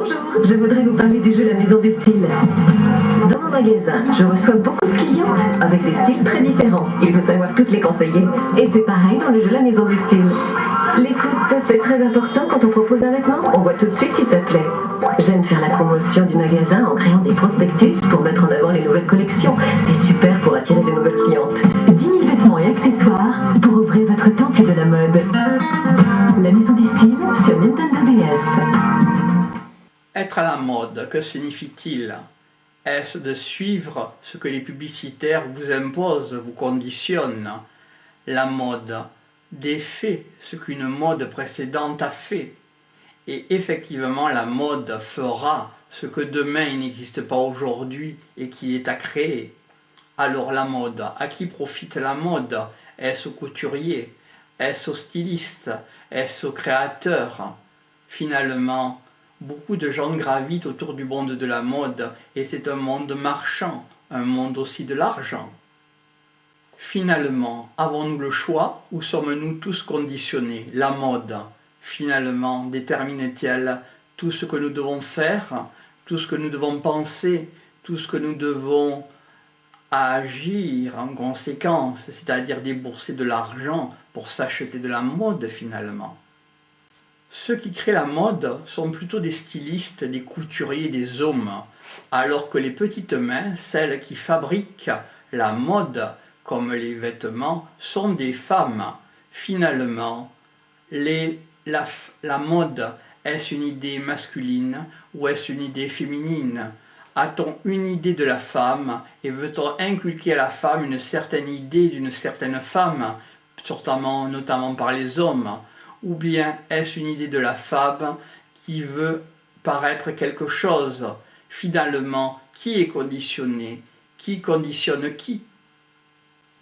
Bonjour, je voudrais vous parler du jeu La Maison du Style. Dans mon magasin, je reçois beaucoup de clientes avec des styles très différents. Il faut savoir toutes les conseiller. Et c'est pareil dans le jeu La Maison du Style. L'écoute, c'est très important quand on propose un vêtement. On voit tout de suite si ça plaît. J'aime faire la promotion du magasin en créant des prospectus pour mettre en avant les nouvelles collections. C'est super pour attirer de nouvelles clientes. 10 000 vêtements et accessoires pour ouvrir votre temple de la mode. La Maison du Style sur Nintendo DS. Être à la mode, que signifie-t-il? Est-ce de suivre ce que les publicitaires vous imposent, vous conditionnent? La mode défait ce qu'une mode précédente a fait. Et effectivement, la mode fera ce que demain il n'existe pas aujourd'hui et qui est à créer. Alors la mode, à qui profite la mode? Est-ce au couturier? Est-ce au styliste? Est-ce au créateur? Finalement, beaucoup de gens gravitent autour du monde de la mode et c'est un monde marchand, un monde aussi de l'argent. Finalement, avons-nous le choix ou sommes-nous tous conditionnés? La mode, finalement, détermine-t-elle tout ce que nous devons faire, tout ce que nous devons penser, tout ce que nous devons agir en conséquence, c'est-à-dire débourser de l'argent pour s'acheter de la mode finalement? Ceux qui créent la mode sont plutôt des stylistes, des couturiers, des hommes, alors que les petites mains, celles qui fabriquent la mode, comme les vêtements, sont des femmes. Finalement, la mode, est-ce une idée masculine ou est-ce une idée féminine? A-t-on une idée de la femme et veut-on inculquer à la femme une certaine idée d'une certaine femme, notamment par les hommes? Ou bien est-ce une idée de la femme qui veut paraître quelque chose? Finalement, qui est conditionné? Qui conditionne qui?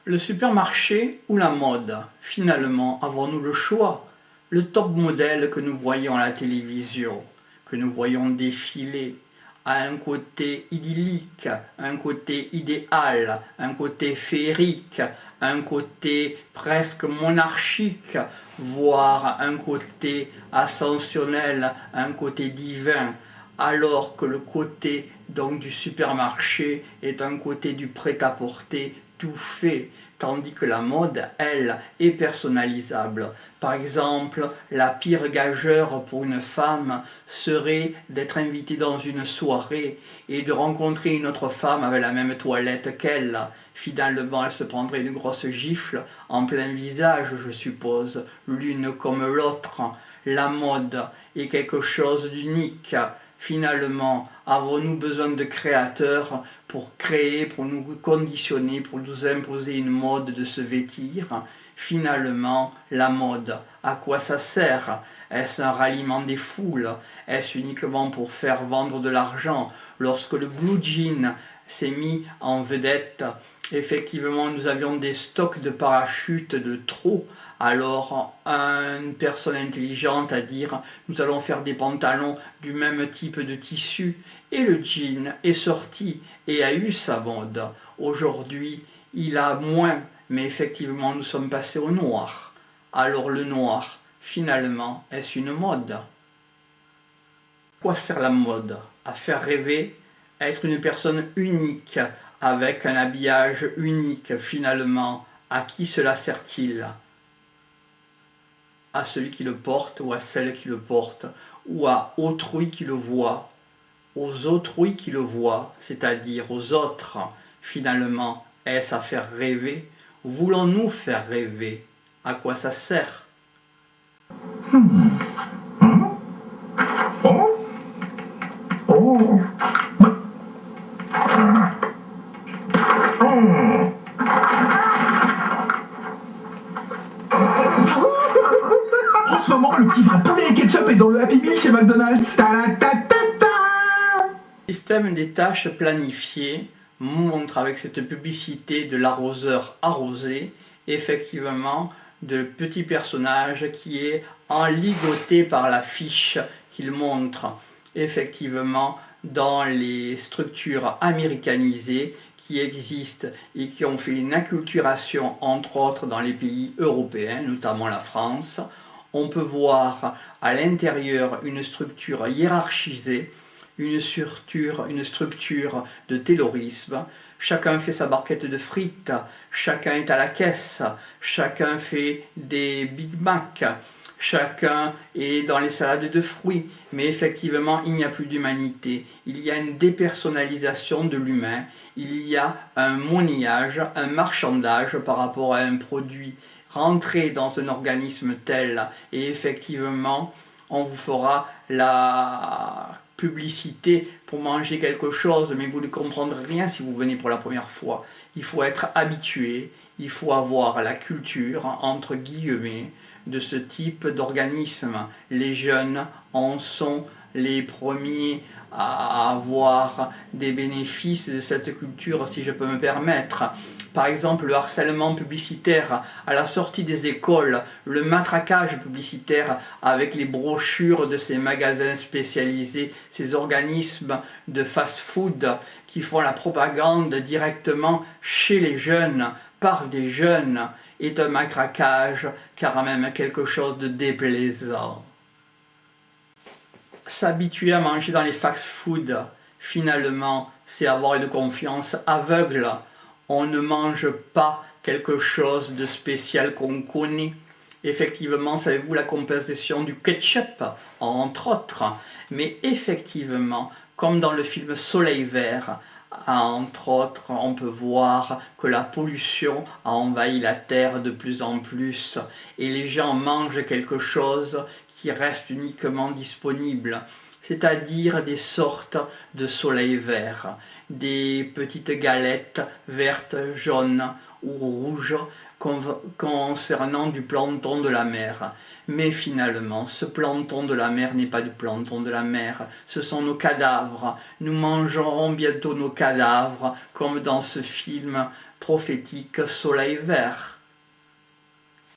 Le supermarché ou la mode? Finalement, avons-nous le choix? Le top modèle que nous voyons à la télévision, que nous voyons défiler, a un côté idyllique, un côté idéal, un côté féerique, un côté presque monarchique, voire un côté ascensionnel, un côté divin, alors que le côté donc du supermarché est un côté du prêt-à-porter tout fait, tandis que la mode, elle, est personnalisable. Par exemple, la pire gageure pour une femme serait d'être invitée dans une soirée et de rencontrer une autre femme avec la même toilette qu'elle. Finalement, elle se prendrait une grosse gifle en plein visage, je suppose, l'une comme l'autre. La mode est quelque chose d'unique. Finalement, avons-nous besoin de créateurs pour créer, pour nous conditionner, pour nous imposer une mode de se vêtir? Finalement, la mode, à quoi ça sert? Est-ce un ralliement des foules? Est-ce uniquement pour faire vendre de l'argent? Lorsque le blue jean s'est mis en vedette, effectivement, nous avions des stocks de parachutes de trop. Alors, une personne intelligente a dit « nous allons faire des pantalons du même type de tissu ». Et le jean est sorti et a eu sa mode. Aujourd'hui, il a moins, mais effectivement, nous sommes passés au noir. Alors le noir, finalement, est-ce une mode? À quoi sert la mode? À faire rêver, à être une personne unique, avec un habillage unique, finalement. À qui cela sert-il? À celui qui le porte ou à celle qui le porte, ou à autrui qui le voit, aux autrui qui le voient, c'est-à-dire aux autres. Finalement, est-ce à faire rêver? Voulons-nous faire rêver? À quoi ça sert? En ce moment, le petit vrai poulet et ketchup est dans le Happy Meal chez McDonald's. Ta-la-ta-ta-ta. Le système des tâches planifiées montre avec cette publicité de l'arroseur arrosé, effectivement, de petits personnages qui est enligoté par la fiche qu'il montre, effectivement, dans les structures américanisées qui existent et qui ont fait une acculturation, entre autres, dans les pays européens, notamment la France. On peut voir à l'intérieur une structure hiérarchisée, une structure de terrorisme. Chacun fait sa barquette de frites, chacun est à la caisse, chacun fait des Big Mac, chacun est dans les salades de fruits, mais effectivement il n'y a plus d'humanité, il y a une dépersonnalisation de l'humain, il y a un monnayage, un marchandage par rapport à un produit rentré dans un organisme tel, et effectivement on vous fera la publicité pour manger quelque chose, mais vous ne comprendrez rien si vous venez pour la première fois. Il faut être habitué, il faut avoir la culture, entre guillemets, de ce type d'organisme. Les jeunes en sont les premiers à avoir des bénéfices de cette culture, si je peux me permettre. Par exemple, le harcèlement publicitaire à la sortie des écoles, le matraquage publicitaire avec les brochures de ces magasins spécialisés, ces organismes de fast-food qui font la propagande directement chez les jeunes, par des jeunes, est un matraquage, car même quelque chose de déplaisant. S'habituer à manger dans les fast-food, finalement, c'est avoir une confiance aveugle. On ne mange pas quelque chose de spécial qu'on connaît. Effectivement, savez-vous la composition du ketchup, entre autres. Mais effectivement, comme dans le film Soleil Vert, entre autres, on peut voir que la pollution a envahi la terre de plus en plus et les gens mangent quelque chose qui reste uniquement disponible, c'est-à-dire des sortes de soleil vert, des petites galettes vertes, jaunes ou rouges concernant du plancton de la mer. Mais finalement, ce plancton de la mer n'est pas du plancton de la mer, ce sont nos cadavres. Nous mangerons bientôt nos cadavres, comme dans ce film prophétique Soleil Vert.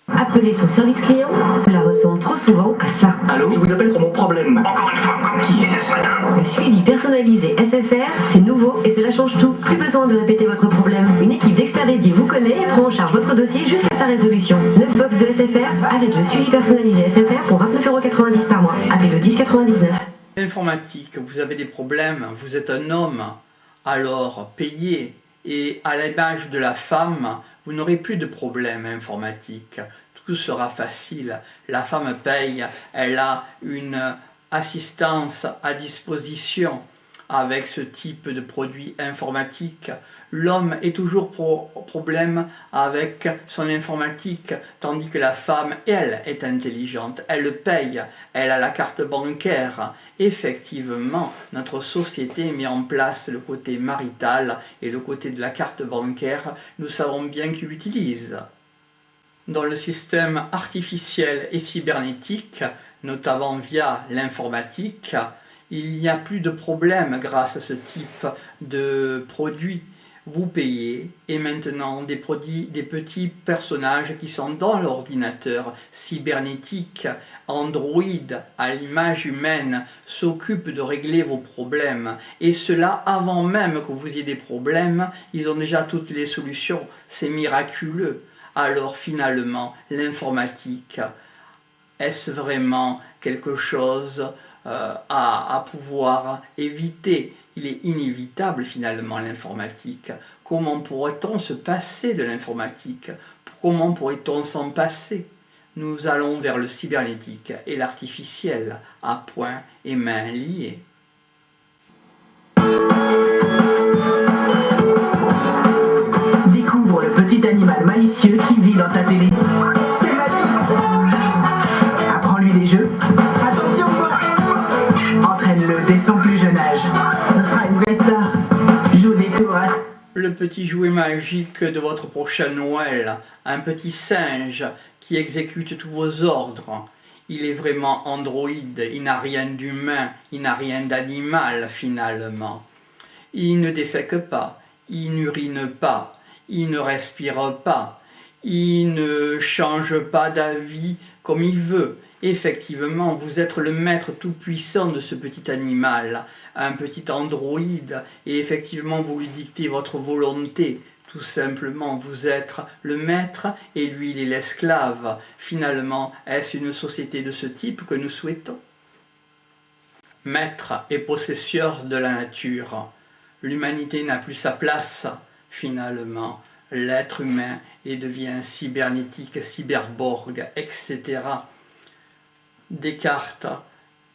Appeler son service client, cela ressemble trop souvent à ça. Allô, il vous appelle pour mon problème. Encore une fois, qui est-ce? Le suivi personnalisé SFR, c'est nouveau et cela change tout. Plus besoin de répéter votre problème. Une équipe d'experts dédiés vous connaît et prend en charge votre dossier jusqu'à sa résolution. 9 box de SFR avec le suivi personnalisé SFR pour 29,90 € par mois. Appelez le 1099. Informatique, vous avez des problèmes, vous êtes un homme, alors payez. Et à l'image de la femme, vous n'aurez plus de problème informatique. Tout sera facile. La femme paye, elle a une assistance à disposition avec ce type de produit informatique. L'homme est toujours problème avec son informatique, tandis que la femme, elle, est intelligente, elle paye, elle a la carte bancaire. Effectivement, notre société met en place le côté marital et le côté de la carte bancaire, nous savons bien qu'il l'utilise. Dans le système artificiel et cybernétique, notamment via l'informatique, il n'y a plus de problème grâce à ce type de produit. Vous payez et maintenant des petits personnages qui sont dans l'ordinateur cybernétique, Android, à l'image humaine, s'occupent de régler vos problèmes. Et cela avant même que vous ayez des problèmes, ils ont déjà toutes les solutions. C'est miraculeux. Alors finalement, l'informatique, est-ce vraiment quelque chose à pouvoir éviter? Il est inévitable finalement l'informatique. Comment pourrait-on se passer de l'informatique? Comment pourrait-on s'en passer? Nous allons vers le cybernétique et l'artificiel, à poings et mains liés. Découvre le petit animal malicieux qui vit dans ta télé. C'est magique. Apprends-lui des jeux. Attention, entraîne-le dès son plus jeune âge. Ce sera une vraie star. Joue des tours à... Le petit jouet magique de votre prochain Noël, un petit singe qui exécute tous vos ordres. Il est vraiment androïde, il n'a rien d'humain, il n'a rien d'animal finalement. Il ne défèque pas, il n'urine pas, il ne respire pas, il ne change pas d'avis comme il veut. Effectivement, vous êtes le maître tout-puissant de ce petit animal, un petit androïde, et effectivement vous lui dictez votre volonté. Tout simplement, vous êtes le maître et lui, il est l'esclave. Finalement, est-ce une société de ce type que nous souhaitons? Maître et possesseur de la nature, l'humanité n'a plus sa place, finalement. L'être humain devient cybernétique, cyberborg, etc. Descartes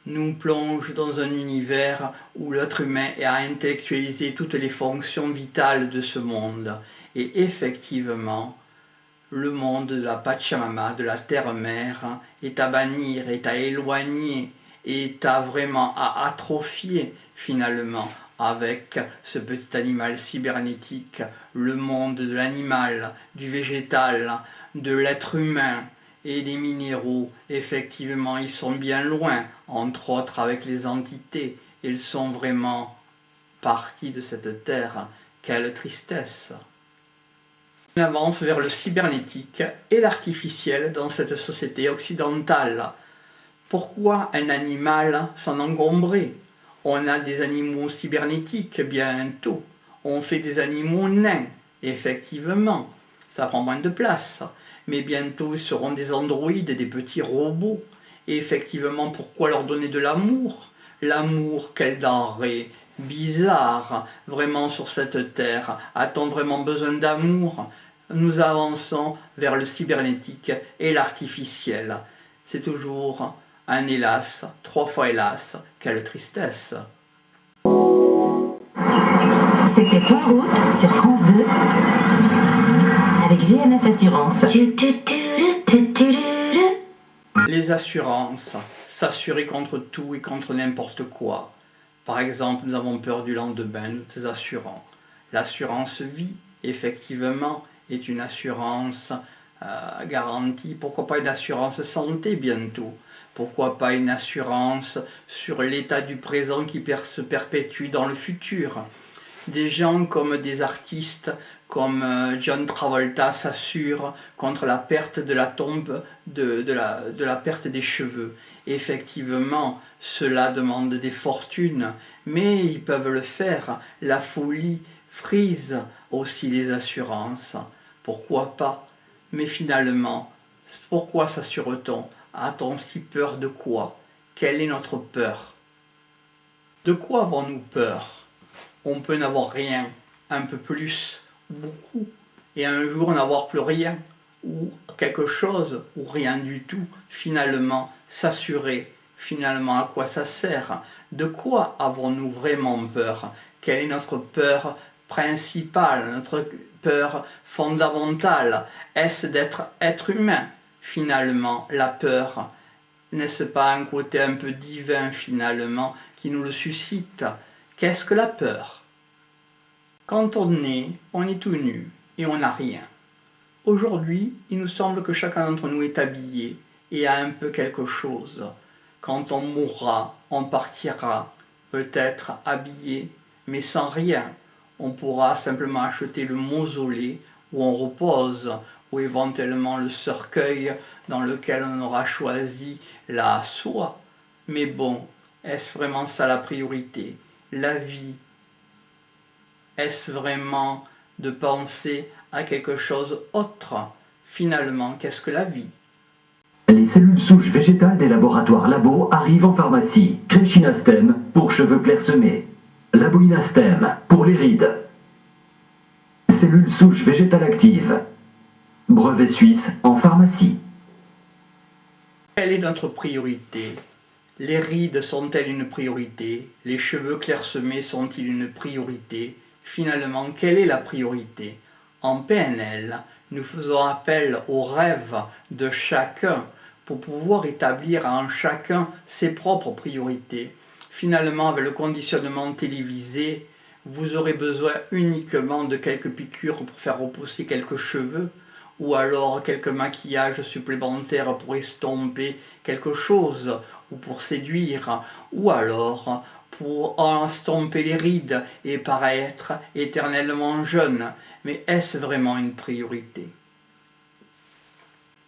nous plonge dans un univers où l'être humain a intellectualisé toutes les fonctions vitales de ce monde. Et effectivement, le monde de la Pachamama, de la terre-mère, est à bannir, est à éloigner, est à vraiment à atrophier finalement avec ce petit animal cybernétique, le monde de l'animal, du végétal, de l'être humain et des minéraux. Effectivement, ils sont bien loin, entre autres avec les entités. Ils sont vraiment partis de cette terre. Quelle tristesse! On avance vers le cybernétique et l'artificiel dans cette société occidentale. Pourquoi un animal s'en encombrer? On a des animaux cybernétiques bientôt. On fait des animaux nains, effectivement. Ça prend moins de place. Mais bientôt, ils seront des androïdes, des petits robots. Et effectivement, pourquoi leur donner de l'amour? L'amour, quelle denrée bizarre, vraiment sur cette terre. A-t-on vraiment besoin d'amour? Nous avançons vers le cybernétique et l'artificiel. C'est toujours un hélas, 3 fois hélas, quelle tristesse. C'était Point Route sur France 2 avec GMF Assurance. Les assurances, s'assurer contre tout et contre n'importe quoi. Par exemple, nous avons peur du lendemain, nous ces assurants. L'assurance vie, effectivement, est une assurance garantie. Pourquoi pas une assurance santé bientôt? Pourquoi pas une assurance sur l'état du présent qui se perpétue dans le futur? Des gens comme des artistes, comme John Travolta s'assurent contre la perte de la tombe, de la perte des cheveux. Effectivement, cela demande des fortunes, mais ils peuvent le faire. La folie frise aussi les assurances. Pourquoi pas? Mais finalement, pourquoi s'assure-t-on? A-t-on si peur de quoi? Quelle est notre peur? De quoi avons-nous peur? On peut n'avoir rien, un peu plus, beaucoup, et un jour n'avoir plus rien, ou quelque chose, ou rien du tout. Finalement, s'assurer, finalement, à quoi ça sert? De quoi avons-nous vraiment peur? Quelle est notre peur principale, notre peur fondamentale? Est-ce d'être être humain? Finalement, la peur, n'est-ce pas un côté un peu divin finalement qui nous le suscite? Qu'est-ce que la peur? Quand on est tout nu et on n'a rien. Aujourd'hui, il nous semble que chacun d'entre nous est habillé et a un peu quelque chose. Quand on mourra, on partira, peut-être habillé, mais sans rien. On pourra simplement acheter le mausolée où on repose, ou éventuellement le cercueil dans lequel on aura choisi la soie. Mais bon, est-ce vraiment ça la priorité? La vie, est-ce vraiment de penser à quelque chose autre? Finalement, qu'est-ce que la vie? Les cellules souches végétales des laboratoires Labo arrivent en pharmacie. Créchinastem pour cheveux clairsemés. Laboinastem pour les rides. Cellules souches végétales actives. Brevet suisse en pharmacie. Quelle est notre priorité? Les rides sont-elles une priorité? Les cheveux clairsemés sont-ils une priorité? Finalement, quelle est la priorité? En PNL, nous faisons appel aux rêves de chacun pour pouvoir établir en chacun ses propres priorités. Finalement, avec le conditionnement télévisé, vous aurez besoin uniquement de quelques piqûres pour faire repousser quelques cheveux, ou alors quelques maquillages supplémentaires pour estomper quelque chose, ou pour séduire, ou alors pour estomper les rides et paraître éternellement jeune. Mais est-ce vraiment une priorité?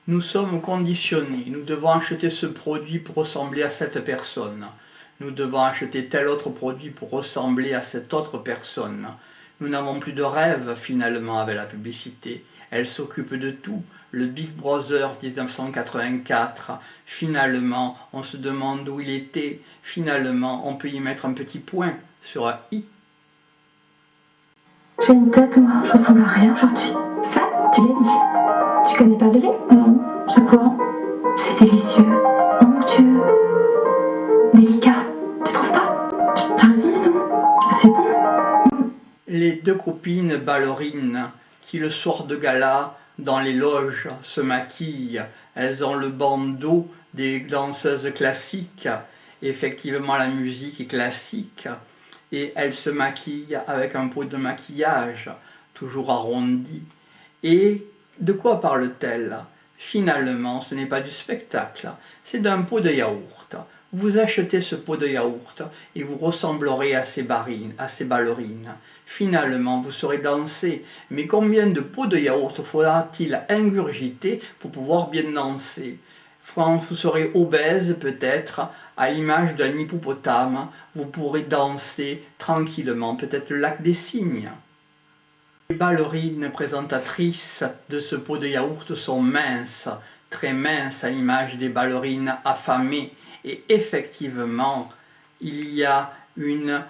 Nous sommes conditionnés, nous devons acheter ce produit pour ressembler à cette personne. Nous devons acheter tel autre produit pour ressembler à cette autre personne. Nous n'avons plus de rêve finalement avec la publicité. Elle s'occupe de tout. Le Big Brother 1984, finalement, on se demande où il était. Finalement, on peut y mettre un petit point sur un i. J'ai une tête, moi, je ressemble à rien aujourd'hui. Ça, tu l'as dit. Tu connais pas le lait? Non. C'est quoi? C'est délicieux, onctueux, délicat. Tu trouves pas? T'as raison, dis donc. C'est bon. Les deux copines ballerines qui, le soir de gala, dans les loges, se maquillent. Elles ont le bandeau des danseuses classiques. Effectivement, la musique est classique. Et elles se maquillent avec un pot de maquillage, toujours arrondi. Et de quoi parle-t-elle? Finalement, ce n'est pas du spectacle, c'est d'un pot de yaourt. Vous achetez ce pot de yaourt et vous ressemblerez à ces ballerines. Finalement, vous saurez danser. Mais combien de pots de yaourt faudra-t-il ingurgiter pour pouvoir bien danser? Vous serez obèse peut-être, à l'image d'un hippopotame. Vous pourrez danser tranquillement, peut-être le lac des cygnes. Les ballerines présentatrices de ce pot de yaourt sont minces, très minces à l'image des ballerines affamées. Et effectivement, il y a une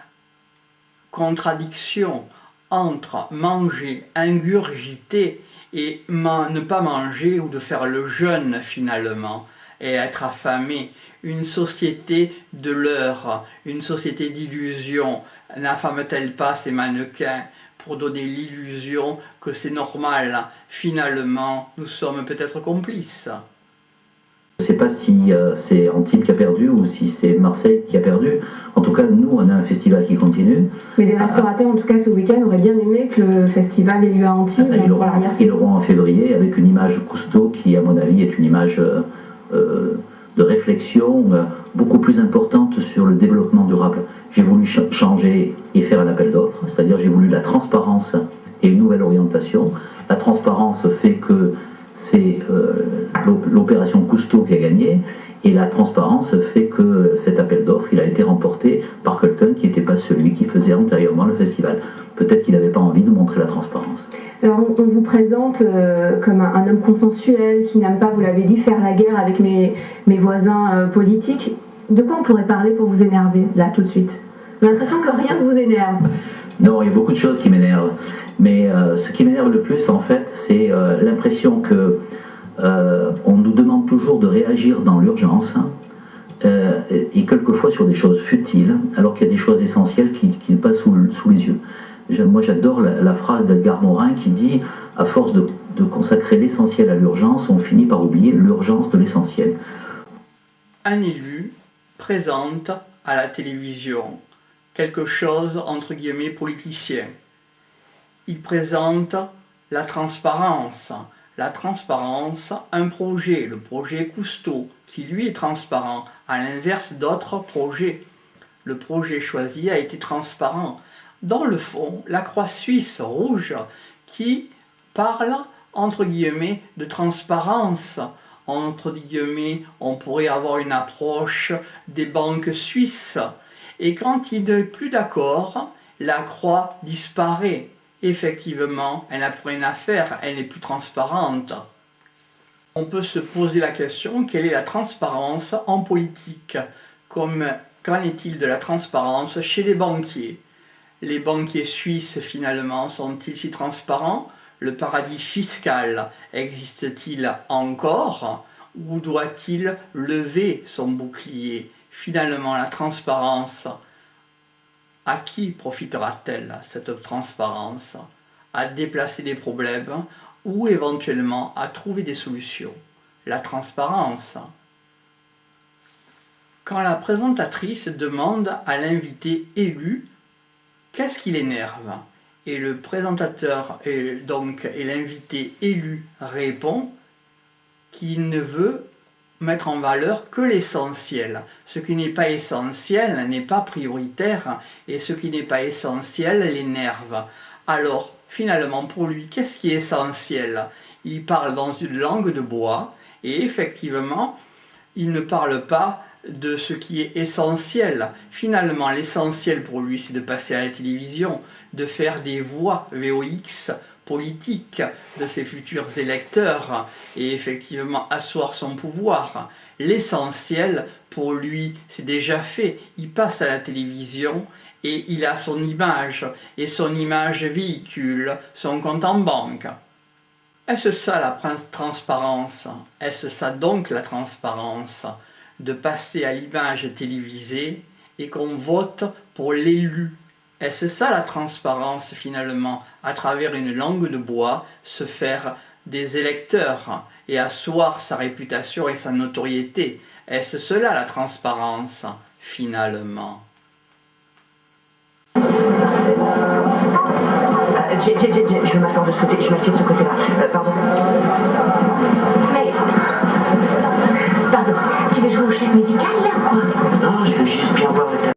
contradiction entre manger, ingurgiter et ne pas manger ou de faire le jeûne finalement et être affamé. Une société de leurre, une société d'illusion. N'affame-t-elle pas ces mannequins pour donner l'illusion que c'est normal? Finalement, nous sommes peut-être complices. Je ne sais pas si c'est Antibes qui a perdu ou si c'est Marseille qui a perdu. En tout cas, nous, on a un festival qui continue. Mais les restaurateurs, en tout cas ce week-end, auraient bien aimé que le festival ait lieu à Antibes. Ils l'auront en février avec une image Cousteau qui, à mon avis, est une image de réflexion beaucoup plus importante sur le développement durable. J'ai voulu changer et faire un appel d'offres, c'est-à-dire j'ai voulu la transparence et une nouvelle orientation. La transparence fait que c'est l'opération Cousteau qui a gagné, et la transparence fait que cet appel d'offres il a été remporté par quelqu'un qui n'était pas celui qui faisait antérieurement le festival. Peut-être qu'il n'avait pas envie de montrer la transparence. Alors on vous présente comme un homme consensuel qui n'aime pas, vous l'avez dit, faire la guerre avec mes voisins politiques. De quoi on pourrait parler pour vous énerver, là, tout de suite? J'ai l'impression que rien ne vous énerve. Non, il y a beaucoup de choses qui m'énervent. Mais ce qui m'énerve le plus, en fait, c'est l'impression que on nous demande toujours de réagir dans l'urgence et quelquefois sur des choses futiles, alors qu'il y a des choses essentielles qui nous passent sous les yeux. Moi, j'adore la phrase d'Edgar Morin qui dit « À force de consacrer l'essentiel à l'urgence, on finit par oublier l'urgence de l'essentiel. » Un élu présente à la télévision quelque chose, entre guillemets, politicien. Il présente la transparence. La transparence, un projet, le projet Cousteau, qui lui est transparent, à l'inverse d'autres projets. Le projet choisi a été transparent. Dans le fond, la croix suisse rouge qui parle, entre guillemets, de transparence. Entre guillemets, on pourrait avoir une approche des banques suisses. Et quand il n'est plus d'accord, la croix disparaît. Effectivement, elle n'a plus rien à faire, elle n'est plus transparente. On peut se poser la question, quelle est la transparence en politique? Qu'en est-il de la transparence chez les banquiers? Les banquiers suisses, finalement, sont-ils si transparents? Le paradis fiscal existe-t-il encore? Ou doit-il lever son bouclier? Finalement, la transparence, à qui profitera-t-elle, cette transparence? À déplacer des problèmes ou éventuellement à trouver des solutions? La transparence. Quand la présentatrice demande à l'invité élu qu'est-ce qui l'énerve, et le présentateur et l'invité élu répond qu'il ne veut mettre en valeur que l'essentiel. Ce qui n'est pas essentiel n'est pas prioritaire, et ce qui n'est pas essentiel l'énerve. Alors, finalement, pour lui, qu'est-ce qui est essentiel? Il parle dans une langue de bois, et effectivement, il ne parle pas de ce qui est essentiel. Finalement, l'essentiel pour lui, c'est de passer à la télévision, de faire des voix VOX politiques de ses futurs électeurs et effectivement asseoir son pouvoir. L'essentiel pour lui, c'est déjà fait. Il passe à la télévision et il a son image, et son image véhicule son compte en banque. Est-ce ça la transparence? Est-ce ça donc la transparence? De passer à l'image télévisée et qu'on vote pour l'élu. Est-ce ça la transparence finalement? À travers une langue de bois, se faire des électeurs et asseoir sa réputation et sa notoriété. Est-ce cela la transparence finalement? Je vais m'asseoir de ce côté, je m'assieds de ce côté-là. Pardon.